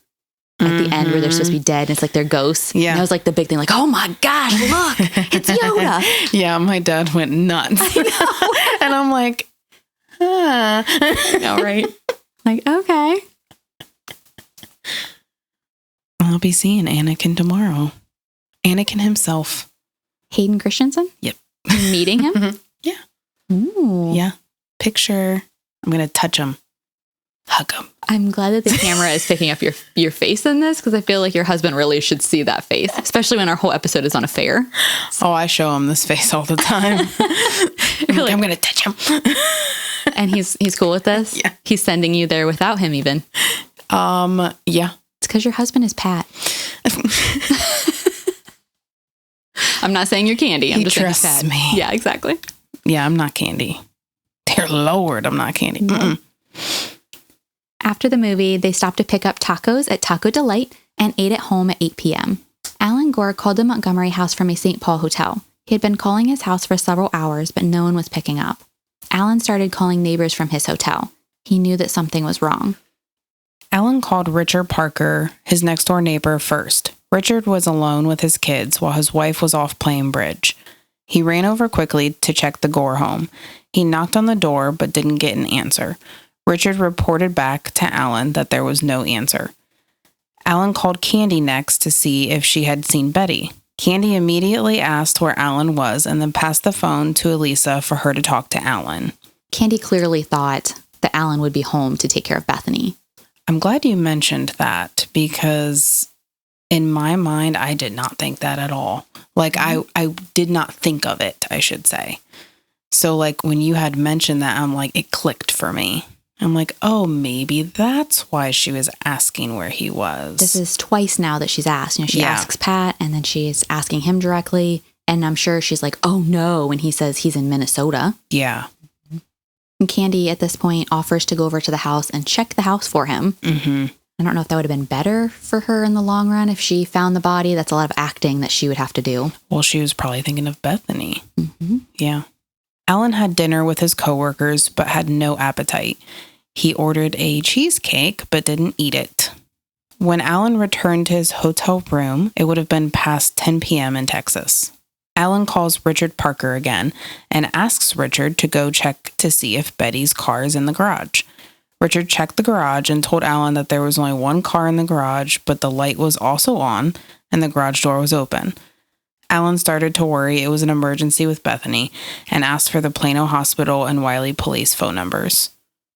at the end where they're supposed to be dead. And it's like they're ghosts. Yeah. And it was like the big thing, like, oh my gosh, look, it's Yoda. Yeah, my dad went nuts. I know. And I'm like, huh. I know, right? Like, okay. I'll be seeing Anakin tomorrow. Anakin himself. Hayden Christensen? Yep. You meeting him? Yeah. Ooh. Yeah. Picture. I'm going to touch him. Hug him. I'm glad that the camera is picking up your face in this, because I feel like your husband really should see that face, especially when our whole episode is on affair. Oh, I show him this face all the time. I'm going to touch him. And he's cool with this? Yeah. He's sending you there without him even? Yeah. It's because your husband is Pat. I'm not saying you're Candy. I'm He just saying he's trusts Pat. me. Yeah, exactly. Yeah, I'm not Candy. Dear Lord, I'm not Candy. Mm-mm. After the movie, they stopped to pick up tacos at Taco Delight and ate at home at 8 p.m. Allan Gore called the Montgomery house from a St. Paul hotel. He had been calling his house for several hours, but no one was picking up. Allan started calling neighbors from his hotel. He knew that something was wrong. Allan called Richard Parker, his next-door neighbor, first. Richard was alone with his kids while his wife was off playing bridge. He ran over quickly to check the Gore home. He knocked on the door but didn't get an answer. Richard reported back to Allan that there was no answer. Allan called Candy next to see if she had seen Betty. Candy immediately asked where Allan was and then passed the phone to Elisa for her to talk to Allan. Candy clearly thought that Allan would be home to take care of Bethany. I'm glad you mentioned that, because in my mind, I did not think that at all. Like, I did not think of it, I should say. So, like, when you had mentioned that, I'm like, it clicked for me. I'm like, oh, maybe that's why she was asking where he was. This is twice now that she's asked. You know, she asks Pat, and then she's asking him directly. And I'm sure she's like, oh, no, when he says he's in Minnesota. Yeah. And Candy, at this point, offers to go over to the house and check the house for him. Mm-hmm. I don't know if that would have been better for her in the long run if she found the body. That's a lot of acting that she would have to do. Well, she was probably thinking of Bethany. Mm-hmm. Yeah. Allan had dinner with his coworkers, but had no appetite. He ordered a cheesecake, but didn't eat it. When Allan returned to his hotel room, it would have been past 10 p.m. in Texas. Allan calls Richard Parker again and asks Richard to go check to see if Betty's car is in the garage. Richard checked the garage and told Allan that there was only one car in the garage, but the light was also on and the garage door was open. Allan started to worry it was an emergency with Bethany and asked for the Plano Hospital and Wiley Police phone numbers.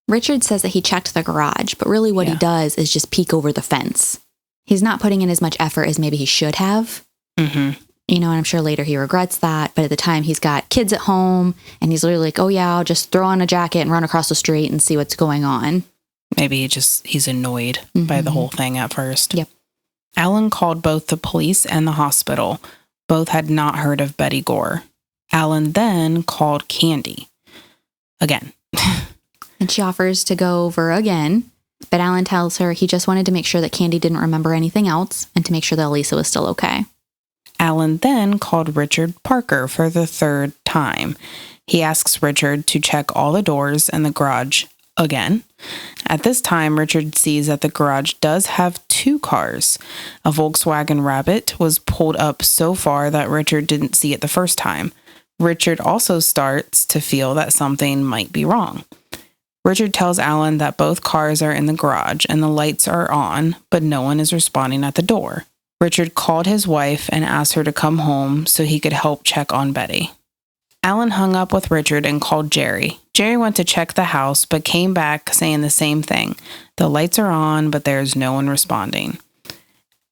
Richard says that he checked the garage, but really what he does is just peek over the fence. He's not putting in as much effort as maybe he should have. Mm-hmm. You know, and I'm sure later he regrets that. But at the time, he's got kids at home, and he's literally like, oh, yeah, I'll just throw on a jacket and run across the street and see what's going on. Maybe he's annoyed by the whole thing at first. Yep. Allan called both the police and the hospital. Both had not heard of Betty Gore. Allan then called Candy. Again. And she offers to go over again, but Allan tells her he just wanted to make sure that Candy didn't remember anything else and to make sure that Elisa was still okay. Allan then called Richard Parker for the third time. He asks Richard to check all the doors and the garage again. At this time, Richard sees that the garage does have 2 cars. A Volkswagen Rabbit was pulled up so far that Richard didn't see it the first time. Richard also starts to feel that something might be wrong. Richard tells Allan that both cars are in the garage and the lights are on, but no one is responding at the door. Richard called his wife and asked her to come home so he could help check on Betty. Allan hung up with Richard and called Jerry. Jerry went to check the house, but came back saying the same thing. The lights are on, but there's no one responding.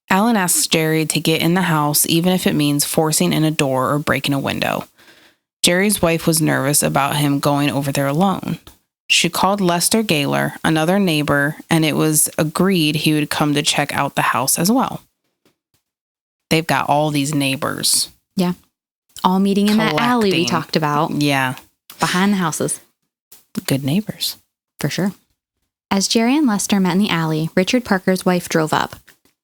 Allan asks Jerry to get in the house, even if it means forcing in a door or breaking a window. Jerry's wife was nervous about him going over there alone. She called Lester Gaylor, another neighbor, and it was agreed he would come to check out the house as well. They've got all these neighbors. Yeah. All meeting in that alley we talked about. Yeah. Behind the houses. Good neighbors. For sure. As Jerry and Lester met in the alley, Richard Parker's wife drove up.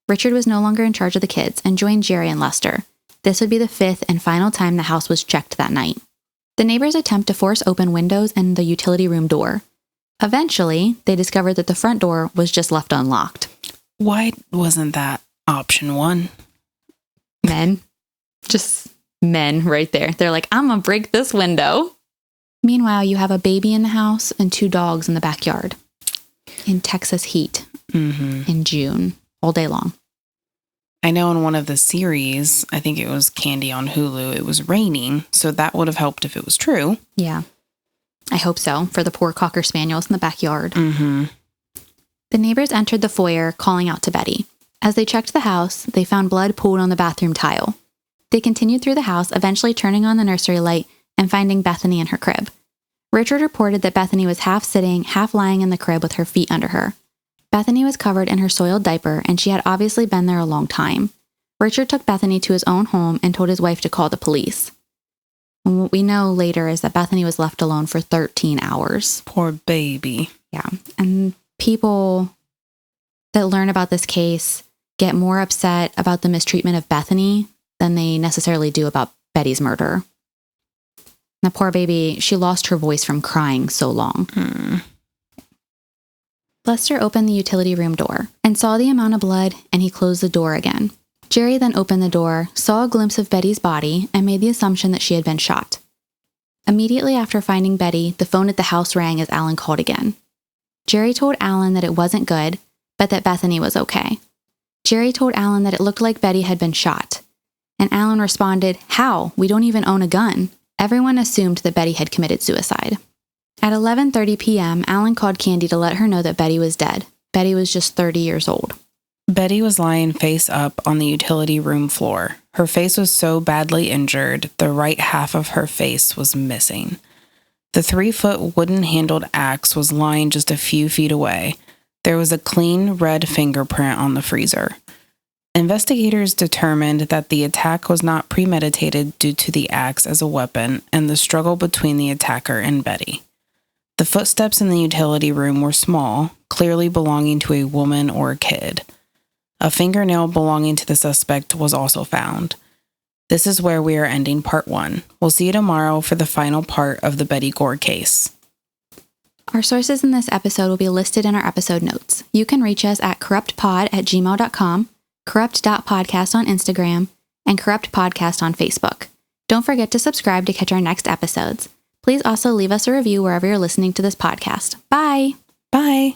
Richard was no longer in charge of the kids and joined Jerry and Lester. This would be the 5th and final time the house was checked that night. The neighbors attempt to force open windows and the utility room door. Eventually, they discovered that the front door was just left unlocked. Why wasn't that option 1? Men. Just men right there. They're like, I'm going to break this window. Meanwhile, you have a baby in the house and 2 dogs in the backyard. In Texas heat. In June. All day long. I know in one of the series, I think it was Candy on Hulu, it was raining, so that would have helped if it was true. Yeah. I hope so, for the poor Cocker Spaniels in the backyard. The neighbors entered the foyer, calling out to Betty. As they checked the house, they found blood pooled on the bathroom tile. They continued through the house, eventually turning on the nursery light and finding Bethany in her crib. Richard reported that Bethany was half sitting, half lying in the crib with her feet under her. Bethany was covered in her soiled diaper, and she had obviously been there a long time. Richard took Bethany to his own home and told his wife to call the police. And what we know later is that Bethany was left alone for 13 hours. Poor baby. Yeah. And people that learn about this case get more upset about the mistreatment of Bethany than they necessarily do about Betty's murder. The poor baby, she lost her voice from crying so long. Lester opened the utility room door and saw the amount of blood, and he closed the door again. Jerry then opened the door, saw a glimpse of Betty's body, and made the assumption that she had been shot. Immediately after finding Betty, the phone at the house rang as Allan called again. Jerry told Allan that it wasn't good, but that Bethany was okay. Jerry told Allan that it looked like Betty had been shot. And Allan responded, "How? We don't even own a gun." Everyone assumed that Betty had committed suicide. At 11:30 p.m., Allan called Candy to let her know that Betty was dead. Betty was just 30 years old. Betty was lying face up on the utility room floor. Her face was so badly injured, the right half of her face was missing. The 3-foot wooden-handled axe was lying just a few feet away. There was a clean red fingerprint on the freezer. Investigators determined that the attack was not premeditated due to the axe as a weapon and the struggle between the attacker and Betty. The footsteps in the utility room were small, clearly belonging to a woman or a kid. A fingernail belonging to the suspect was also found. This is where we are ending part 1. We'll see you tomorrow for the final part of the Betty Gore case. Our sources in this episode will be listed in our episode notes. You can reach us at corruptpod@gmail.com, corrupt.podcast on Instagram, and corruptpodcast on Facebook. Don't forget to subscribe to catch our next episodes. Please also leave us a review wherever you're listening to this podcast. Bye! Bye!